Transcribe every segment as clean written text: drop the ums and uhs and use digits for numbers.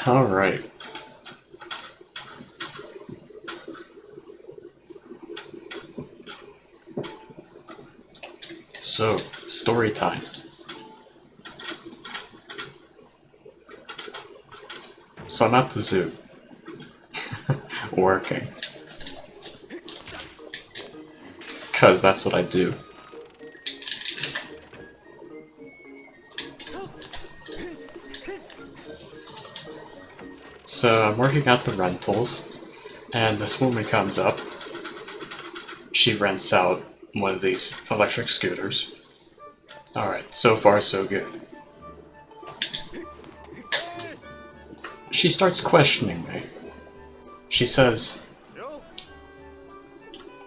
Alright. So, story time. So I'm at the zoo. Working. Because that's what I do. So I'm working at the rentals, and this woman comes up. She rents out one of these electric scooters. Alright, so far so good. She starts questioning me. She says,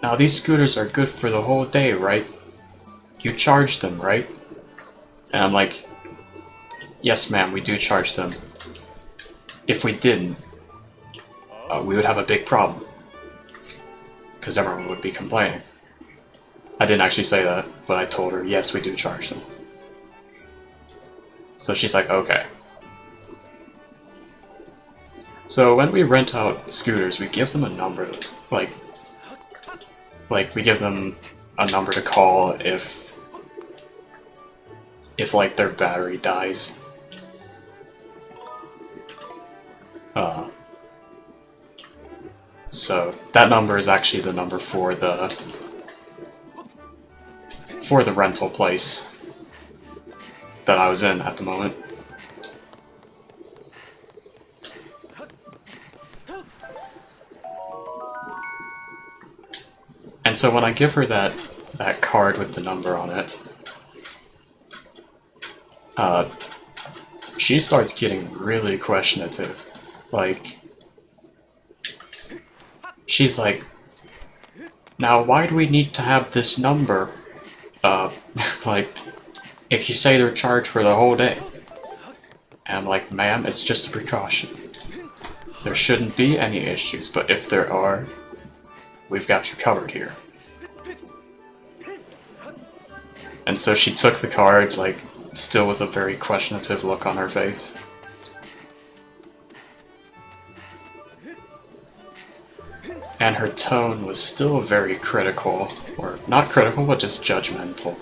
"Now these scooters are good for the whole day, right? You charge them, right?" And I'm like, "Yes, ma'am, we do charge them. If we didn't, we would have a big problem. Because everyone would be complaining." I didn't actually say that, but I told her, yes, we do charge them. So she's like, okay. So when we rent out scooters, we give them a number, like we give them a number to call if like their battery dies. So that number is actually the number for the rental place that I was in at the moment. And so when I give her that card with the number on it, she starts getting really questionative. Like, she's like, "Now why do we need to have this number? Like, if you say they're charged for the whole day." And I'm like, "Ma'am, it's just a precaution. There shouldn't be any issues, but if there are, we've got you covered here." And so she took the card, like, still with a very questionative look on her face. And her tone was still very critical, or not critical, but just judgmental.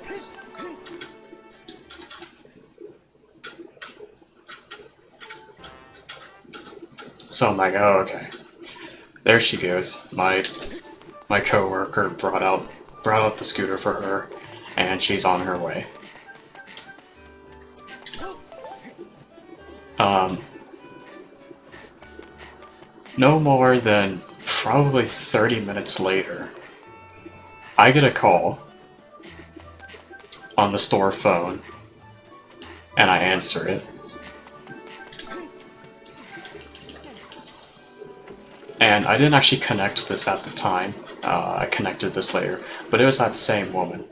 So I'm like, oh, okay. There she goes. My coworker brought out the scooter for her, and she's on her way. No more than probably 30 minutes later, I get a call on the store phone, and I answer it. And I didn't actually connect this at the time. I connected this later, but it was that same woman.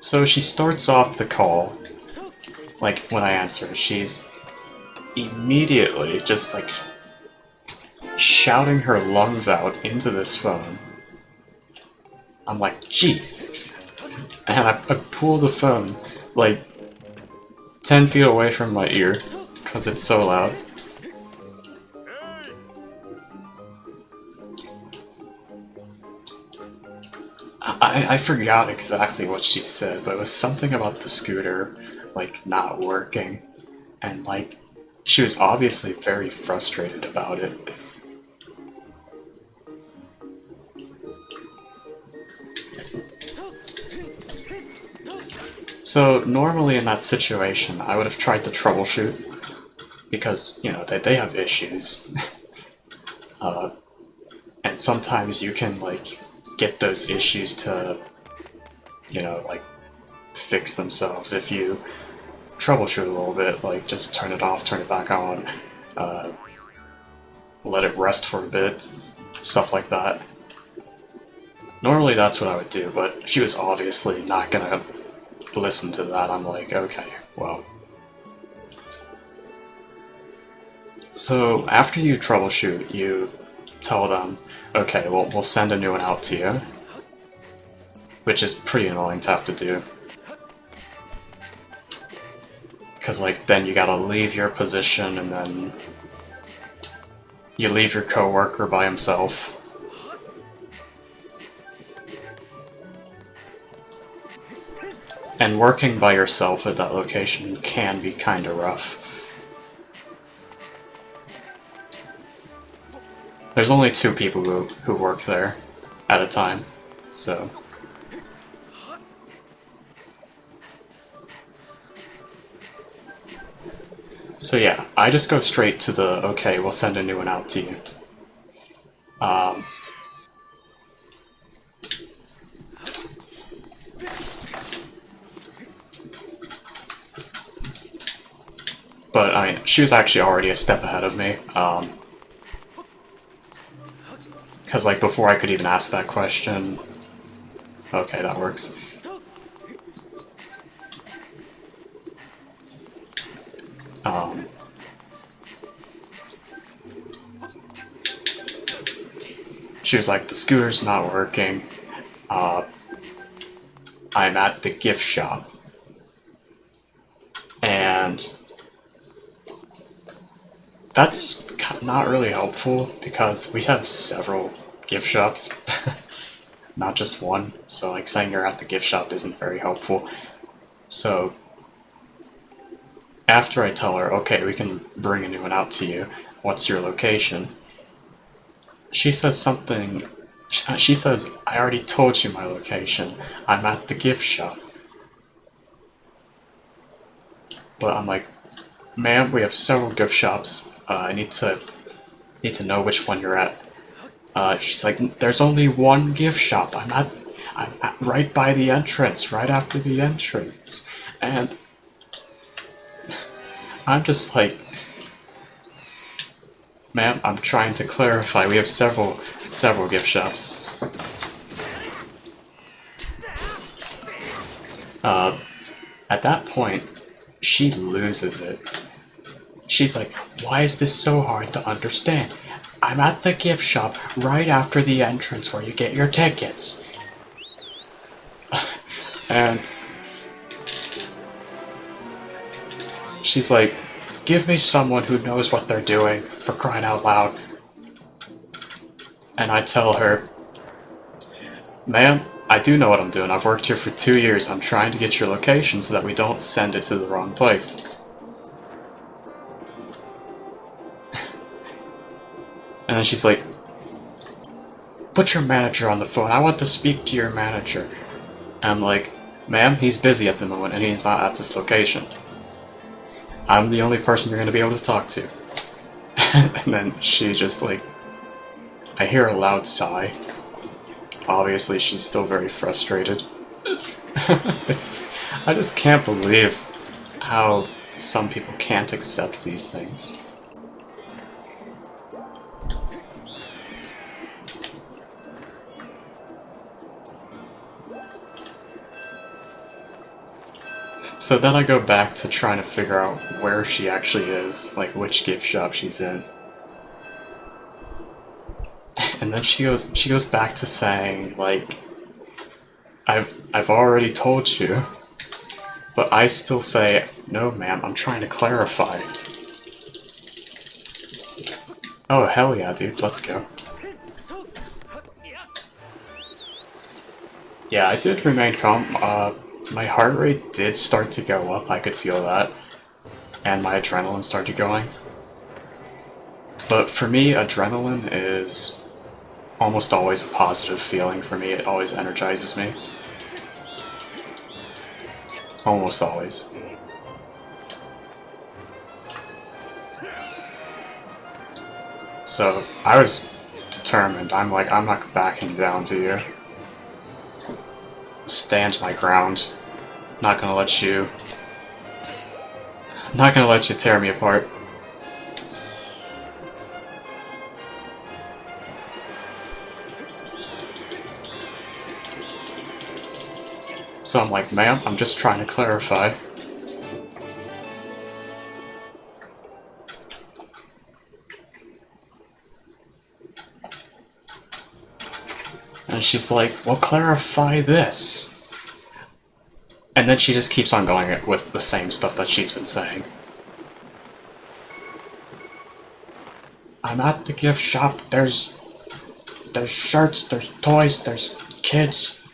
So she starts off the call, like, when I answer, she's immediately just, like, shouting her lungs out into this phone. I'm like, jeez. And I pull the phone, like, 10 feet away from my ear, because it's so loud. I forgot exactly what she said, but it was something about the scooter, like, not working. And, like, she was obviously very frustrated about it. So, normally in that situation, I would have tried to troubleshoot, because, you know, they have issues. And sometimes you can, like, get those issues to, you know, like, fix themselves if you troubleshoot a little bit, like, just turn it off, turn it back on, let it rest for a bit, stuff like that. Normally that's what I would do, but she was obviously not gonna listen to that. I'm like, okay, well. So after you troubleshoot, you tell them, okay, well, we'll send a new one out to you, which is pretty annoying to have to do. Because, like, then you gotta leave your position, and then you leave your coworker by himself. And working by yourself at that location can be kinda rough. There's only 2 people who work there at a time, so... So yeah, I just go straight to the, okay, we'll send a new one out to you. But, I mean, she was actually already a step ahead of me. Because, like, before I could even ask that question... Okay, that works. She was like, the scooter's not working. I'm at the gift shop. And that's not really helpful because we have several gift shops, not just one. So like saying you're at the gift shop isn't very helpful. So after I tell her, okay, we can bring a new one out to you, what's your location? She says something, she says, I already told you my location, I'm at the gift shop. But I'm like, ma'am, we have several gift shops, I need to know which one you're at. She's like, there's only one gift shop, I'm at right by the entrance, right after the entrance. And I'm just like, ma'am, I'm trying to clarify. We have several gift shops. At that point, she loses it. She's like, why is this so hard to understand? I'm at the gift shop right after the entrance where you get your tickets. And she's like, give me someone who knows what they're doing, for crying out loud. And I tell her, ma'am, I do know what I'm doing. I've worked here for 2 years. I'm trying to get your location so that we don't send it to the wrong place. And then she's like, put your manager on the phone. I want to speak to your manager. And I'm like, ma'am, he's busy at the moment and he's not at this location. I'm the only person you're going to be able to talk to. And then she just like, I hear a loud sigh. Obviously she's still very frustrated. I just can't believe how some people can't accept these things. So then I go back to trying to figure out where she actually is, like which gift shop she's in. And then she goes back to saying, like, I've already told you, but I still say, no ma'am, I'm trying to clarify. Oh hell yeah, dude, let's go. Yeah, I did remain calm. My heart rate did start to go up, I could feel that. And my adrenaline started going. But for me, adrenaline is almost always a positive feeling for me. It always energizes me. Almost always. So, I was determined. I'm like, I'm not backing down to you. Stand my ground. Not gonna let you... Not gonna let you tear me apart. So I'm like, ma'am, I'm just trying to clarify. And she's like, well, clarify this. And then she just keeps on going with the same stuff that she's been saying. I'm at the gift shop, there's shirts, there's toys, there's kids.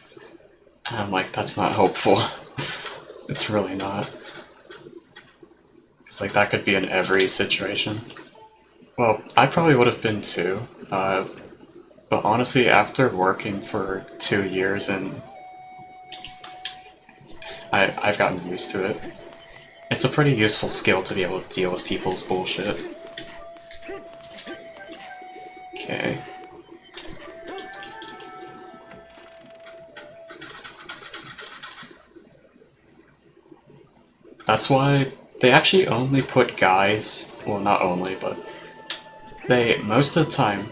And I'm like, that's not hopeful. It's really not. It's like, that could be in every situation. Well, I probably would have been too. But honestly, after working for 2 years, and I've gotten used to it. It's a pretty useful skill to be able to deal with people's bullshit. Okay. That's why they actually only put guys, well, not only, but they, most of the time,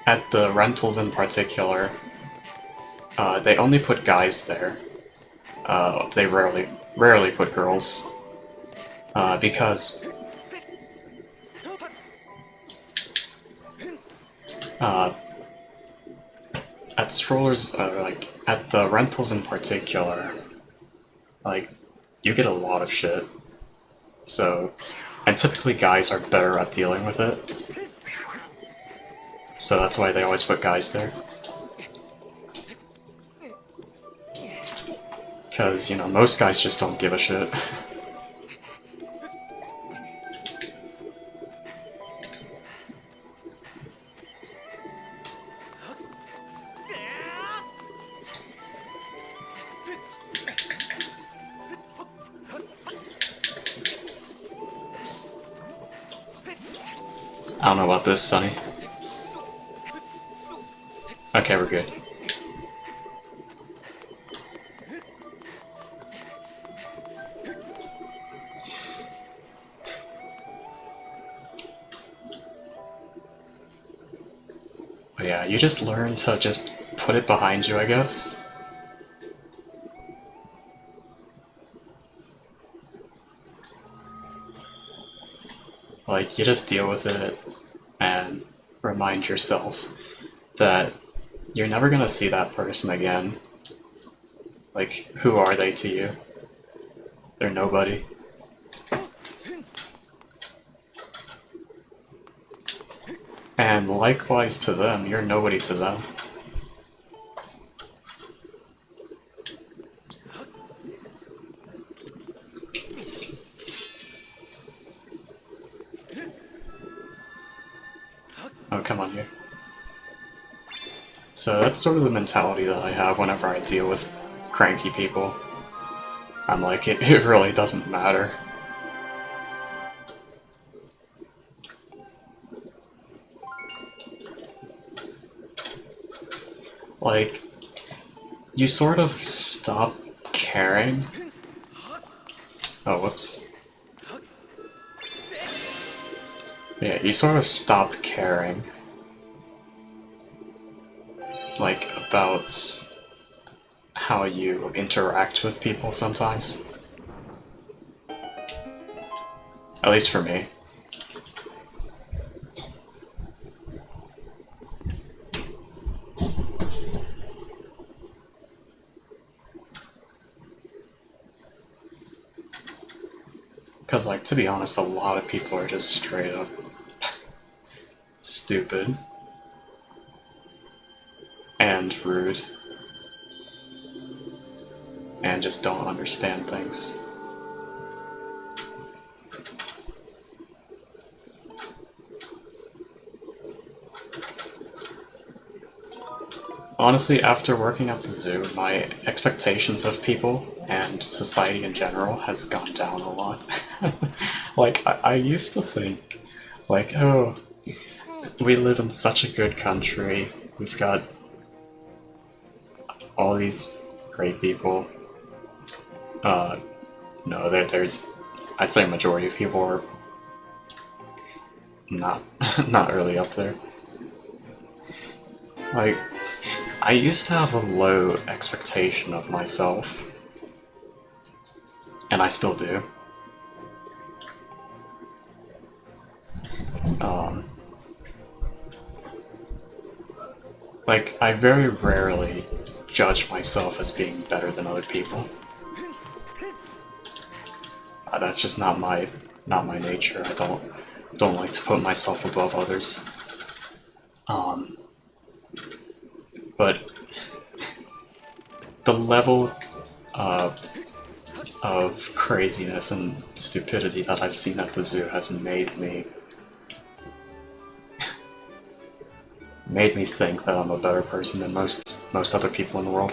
at the rentals in particular, they only put guys there. They rarely put girls. Because at strollers, like, at the rentals in particular, like, you get a lot of shit. So, and typically guys are better at dealing with it. So that's why they always put guys there. Because, you know, most guys just don't give a shit. I don't know about this, Sonny. Okay, we're good. But yeah, you just learn to just put it behind you, I guess. Like, you just deal with it and remind yourself that you're never gonna see that person again. Like, who are they to you? They're nobody. And likewise to them, you're nobody to them. Oh, come on here. So that's sort of the mentality that I have whenever I deal with cranky people. I'm like, it really doesn't matter. Like, you sort of stop caring. Oh, whoops. Yeah, you sort of stop caring. Like, about how you interact with people sometimes. At least for me. Because, like, to be honest, a lot of people are just straight up stupid and rude and just don't understand things. Honestly, after working at the zoo, my expectations of people and society in general has gone down a lot. Like, I used to think, like, oh, we live in such a good country, we've got all these great people. No, there's, I'd say a majority of people are not, not really up there. Like, I used to have a low expectation of myself, and I still do. Like, I very rarely judge myself as being better than other people. That's just not my nature. I don't like to put myself above others. But the level of craziness and stupidity that I've seen at the zoo has made me think that I'm a better person than most other people in the world.